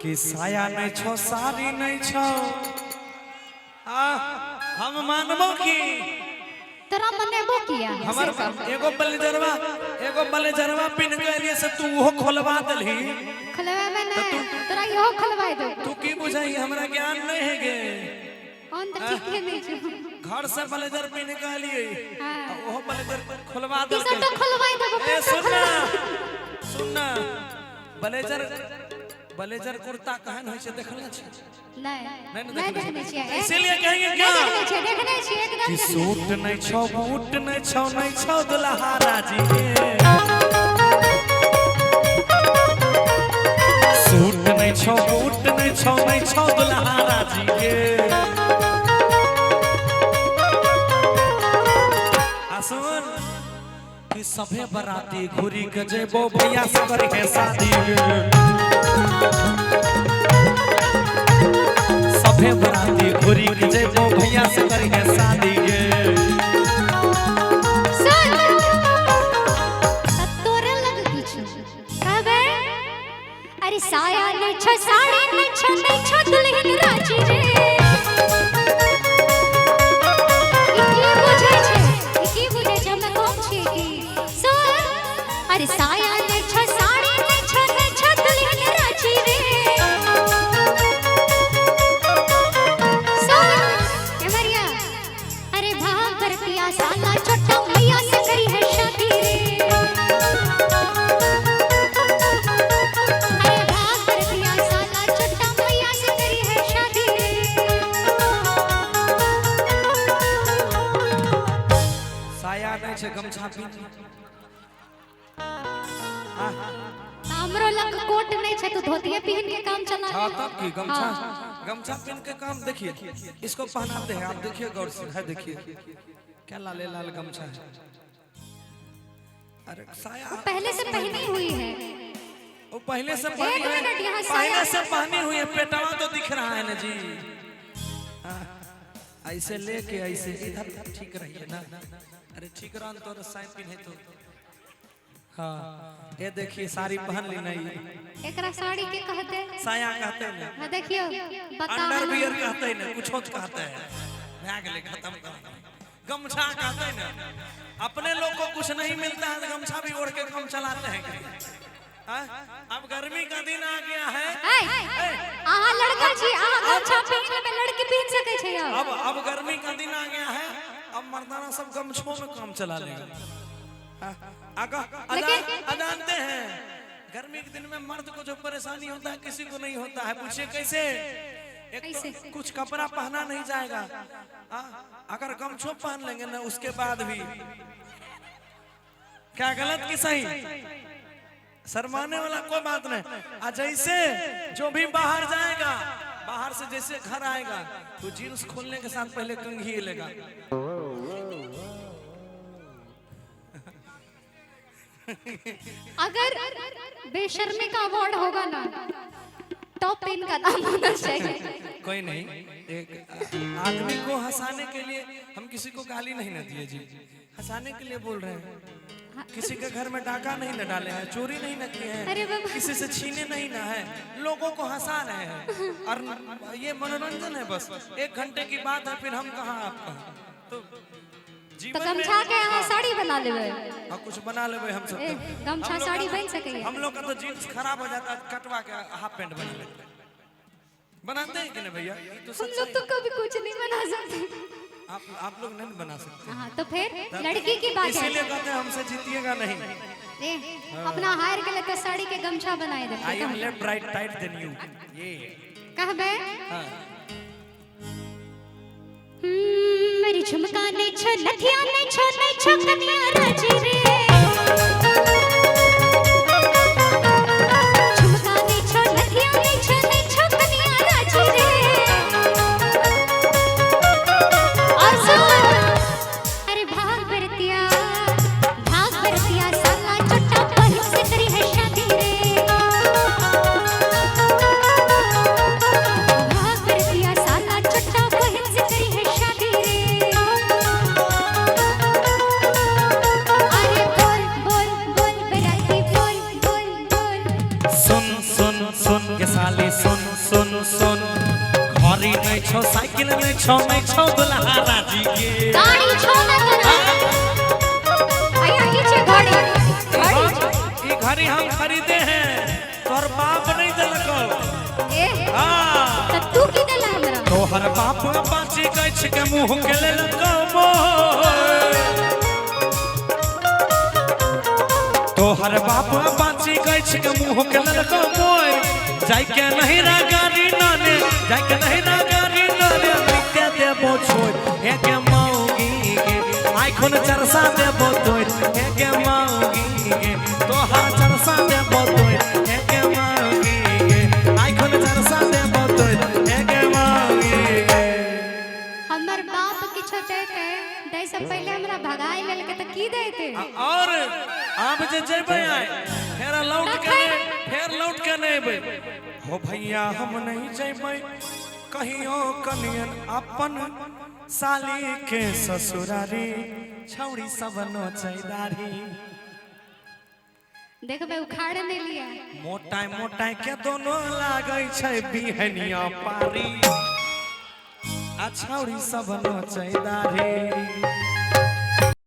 कि साया नहीं छो साड़ी नहीं छो हम मानबो की तोरा मनेबो किया हमर एगो बलेजरवा पिन के से तू वो खोलवा दलही खलवावे ना तोरा इहो खलवाई दे तू की बुझाई हमरा ज्ञान नहीं है गे हम त ठीक है नहीं छ घर से बलेजर पिन के लिए हां वो बलेजर खोलवा दे तू सब तो खलवाई देबो ए सुनना बलेजर कुर्ता कहन होय छै देखला छी नहीं देखने छिए इसीलिए कहेंगे क्या देखने छिए एकदम कि सूट नहीं छो बूट नहीं छो दुल्हा राजी के सूट नहीं छो बूट नहीं छो दुल्हा राजी के सुन कि सभे बराती घुरी के जेबो भैया से करे शादी सभे बराती घुरी के जेबो भैया से करे शादी गे सुन तोरे लग किछु कहबे अरे साया नहीं छ साड़ी नहीं छ दुल्हन राजी रे अरे साया ने छ साड़ी ने छ दुल्हन राजी रे सुन एमरिया अरे भाग करतिया साला छोटा भैया से करी है शादी रे अरे भाग करतिया साला छोटा भैया से करी है शादी साया नहीं छ गमछा पीन हमरो लग कोट नहीं छ तो धोतिया पहन के काम चला हां तब की गमछा पहन के काम देखिए इसको पहनाते हैं आप देखिए गौर से है देखिए क्या लाल गमछा है अरे साया पहले से पहनी हुई है वो पहले से पहनी हुई है पेटवा तो दिख रहा है ना जी ऐसे लेके ऐसे इधर ठीक रहिए ना अरे ठीक रहा तो साइन पिन है तो हाँ ये देखिए साड़ी पहन ली नहीं एकरा साड़ी के कहते साया कहते हैं हां देखियो बता अंडरवियर कहते हैं ना कुछ और कहते हैं भाग ले खत्म कर गमछा कहते हैं ना अपने लोग को कुछ नहीं मिलता है तो गमछा भी ओढ़ के काम चलाते हैं अब गर्मी का दिन आ गया है आहा लड़का छी आहा गमछा पहन में लड़की पहन सके छै अब गर्मी का दिन आ गया है अब मर्दाना सब गमछों में काम चला लेगा जानते हैं गर्मी के दिन में मर्द को जो परेशानी होता है किसी को नहीं होता है पूछिए कैसे तो कुछ कपड़ा पहना नहीं जाएगा अगर गमछो पहन लेंगे ना उसके बाद भी क्या गलत की सही शर्माने वाला कोई बात नहीं जैसे जो भी बाहर जाएगा बाहर से जैसे घर आएगा तो जींस खोलने के साथ पहले कंघी लेगा अगर बेशर्मी का अवार्ड होगा ना टॉप पिन का नाम होना चाहिए कोई नहीं एक आदमी को हंसाने के लिए हम किसी को गाली नहीं ना दिए जी हंसाने के लिए बोल रहे हैं किसी के घर में डाका नहीं न डाले हैं चोरी नहीं न किए हैं किसी से छीने नहीं ना है लोगों को हंसा रहे हैं और ये मनोरंजन है बस 1 घंटे की बात है फिर हम कहाँ आपका तो गमछा के यहाँ साड़ी बना लेवे हाँ कुछ बना लेवे हम सब गमछा साड़ी बन सके हम लोग का तो जीन्स खराब हो जाता है कटवा के हाफ पैंट बना लेते बनाते हैं कि नहीं भैया तो हम लोग तो कभी कुछ नहीं बना सकते आप लोग नहीं बना सकते हाँ तो फिर लड़की की बात है इसीलिए कहते हैं हमसे जीतिएगा नहीं अपना हार के लिए तो साड़ी के गमछा बनाए दे I am left right tight then you ये कहबे मेरी झुमका नहीं छ नथिया नहीं छ कन्या राजी रे झुमका नहीं छ नथिया नहीं छ कन्या राजी रे और सुन अरे भाग बरतिया साला छोटा बहन से करी है शादी रे भाग बरतिया साला छोटा बहन से करी है शादी रे अरे रानी सुन सुन सुन घड़ी नहीं छो साइकिल नहीं छो दुल्हा राजी के गाड़ी छो ना तोरा आया नीचे घड़ी ये घड़ी हम खरीदे हैं तोहर बाप नहीं दिलको ए हां त तू की देला हमरा तोहर बाप बाची गछ के मुंह के लेलको तोहर बाप बाची गछ के मुंह के लेलको मोय जाय के नहीं रा गाड़ी नाने जाय के नहीं रा गाड़ी नाने मिटे देबो छोड़ हे के मौगी के आइखन चरसा देबो तोय हे के मौगी के तोहर चरसा देबो तोय हे के मौगी के आइखन चरसा देबो तोय हे के मौगी के हमर बाप किछो देते दे से पहले हमरा भगाई लेल के त की देते और आप जे जेबे आए फेर लौट के नहीं बे हो भैया हम नहीं जेबे कहियो कनियन अपन साली के ससुरारी छौड़ी सब नोचैदारी देखबे उखाड़ ने लिया मोटा के दोनों लागै छै बिहनिया पारी आ छौड़ी सब नोचैदारी